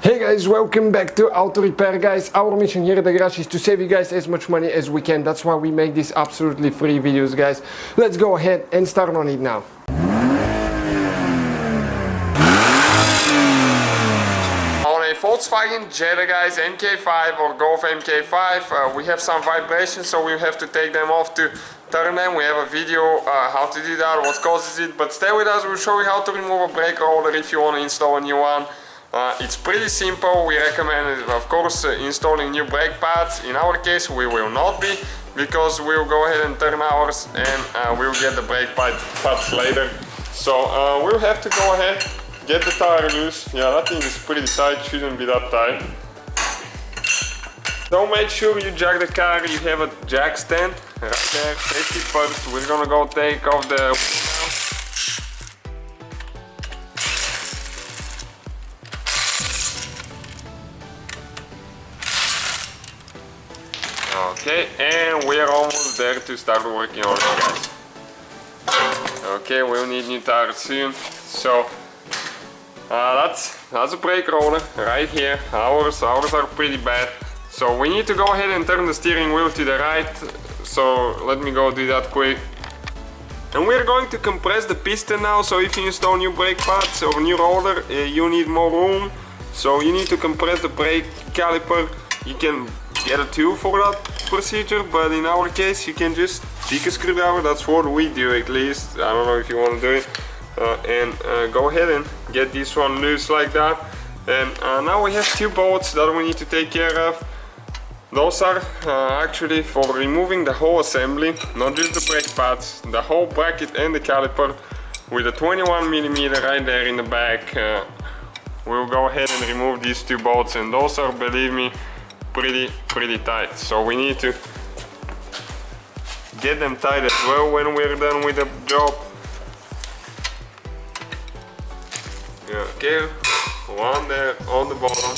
Hey guys, welcome back to Auto Repair, guys. Our mission here at the garage is to save you guys as much money as we can. That's why we make these absolutely free videos, guys. Let's go ahead and start on it now. On a Volkswagen Jetta, guys, MK5 or Golf MK5, we have some vibrations, so we have to take them off to turn them. We have a video how to do that, what causes it, but stay with us. We'll show you how to remove a brake rotor if you want to install a new one. It's pretty simple. We recommend, of course, installing new brake pads. In our case, we will not be, because we'll go ahead and turn ours and we'll get the brake pads later. So we'll have to go ahead, get the tire loose. Yeah, that thing is pretty tight, shouldn't be that tight. So make sure you jack the car, you have a jack stand right there. Safety first. We're gonna go take off the wheel now. Okay, and we are almost there to start working on it, guys. Okay, we'll need new tires soon. So that's a brake rotor right here. Ours are pretty bad. So we need to go ahead and turn the steering wheel to the right. So let me go do that quick. And we're going to compress the piston now. So if you install new brake pads or new rotor, you need more room. So you need to compress the brake caliper. You can get a tool for that procedure, but in our case you can just take a screwdriver. That's what we do, at least. I don't know if you want to do it. And go ahead and get this one loose like that. And now we have two bolts that we need to take care of. Those are actually for removing the whole assembly, not just the brake pads, the whole bracket and the caliper. With a 21mm right there in the back, we'll go ahead and remove these two bolts, and those are, believe me, pretty tight. So we need to get them tight as well when we're done with the job. Okay, one there on the bottom,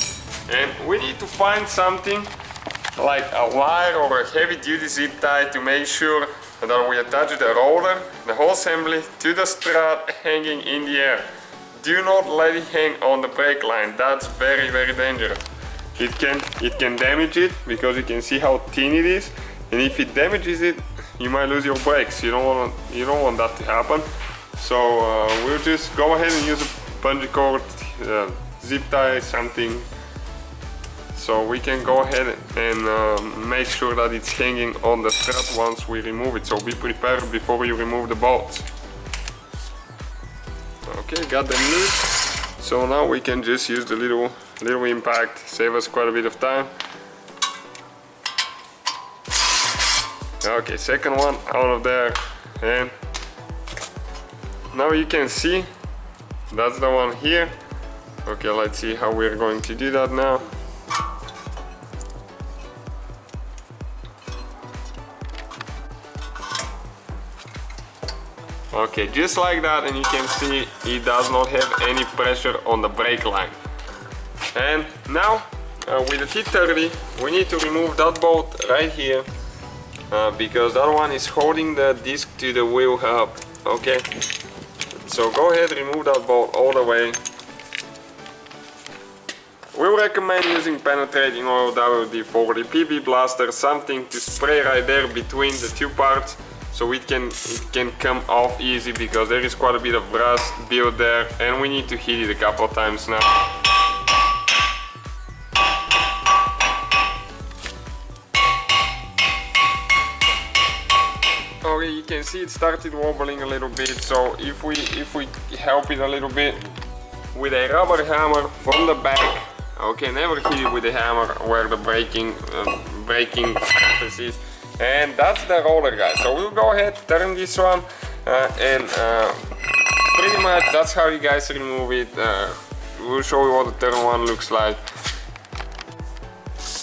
and we need to find something like a wire or a heavy duty zip tie to make sure that we attach the rotor, the whole assembly, to the strut hanging in the air. Do not let it hang on the brake line. That's very dangerous. It can damage it, because you can see how thin it is, and if it damages it, you might lose your brakes. You don't want that to happen. So we'll just go ahead and use a bungee cord, zip tie, something, so we can go ahead and make sure that it's hanging on the strut once we remove it. So be prepared before you remove the bolts. Okay, got them loose. So now we can just use the little impact, save us quite a bit of time. Okay, second one out of there, and now you can see that's the one here. Okay, let's see how we're going to do that now. Okay, just like that, and you can see it does not have any pressure on the brake line. And now with the T30 we need to remove that bolt right here, because that one is holding the disc to the wheel hub. Okay, so go ahead, remove that bolt all the way. We recommend using penetrating oil WD-40, PB Blaster, something to spray right there between the two parts, so it can come off easy, because there is quite a bit of rust built there, and we need to hit it a couple of times now. Okay, you can see it started wobbling a little bit, so if we help it a little bit with a rubber hammer from the back. Okay, never hit it with a hammer where the braking surface is. And that's the rotor, guys. So we'll go ahead, turn this one, and pretty much that's how you guys remove it. We'll show you what the turn one looks like.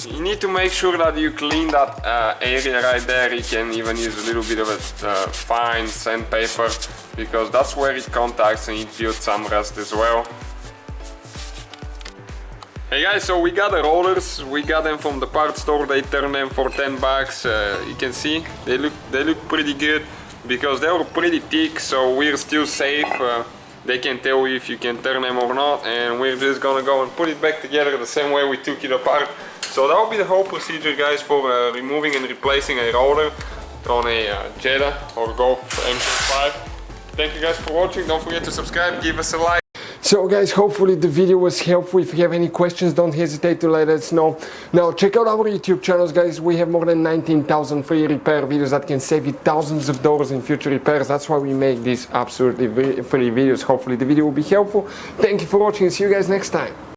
You need to make sure that you clean that area right there. You can even use a little bit of a fine sandpaper, because that's where it contacts and it builds some rust as well. Hey guys, so we got the rotors. We got them from the parts store. They turned them for 10 bucks. You can see they look pretty good, because they were pretty thick, so we're still safe. They can tell you if you can turn them or not, and we're just gonna go and put it back together the same way we took it apart. So that will be the whole procedure, guys, for removing and replacing a rotor on a Jetta or Golf MK5. Thank you guys for watching. Don't forget to subscribe, give us a like. So guys, hopefully the video was helpful. If you have any questions, don't hesitate to let us know. Now check out our YouTube channels, guys. We have more than 19,000 free repair videos that can save you thousands of dollars in future repairs. That's why we make these absolutely free videos. Hopefully the video will be helpful. Thank you for watching and see you guys next time.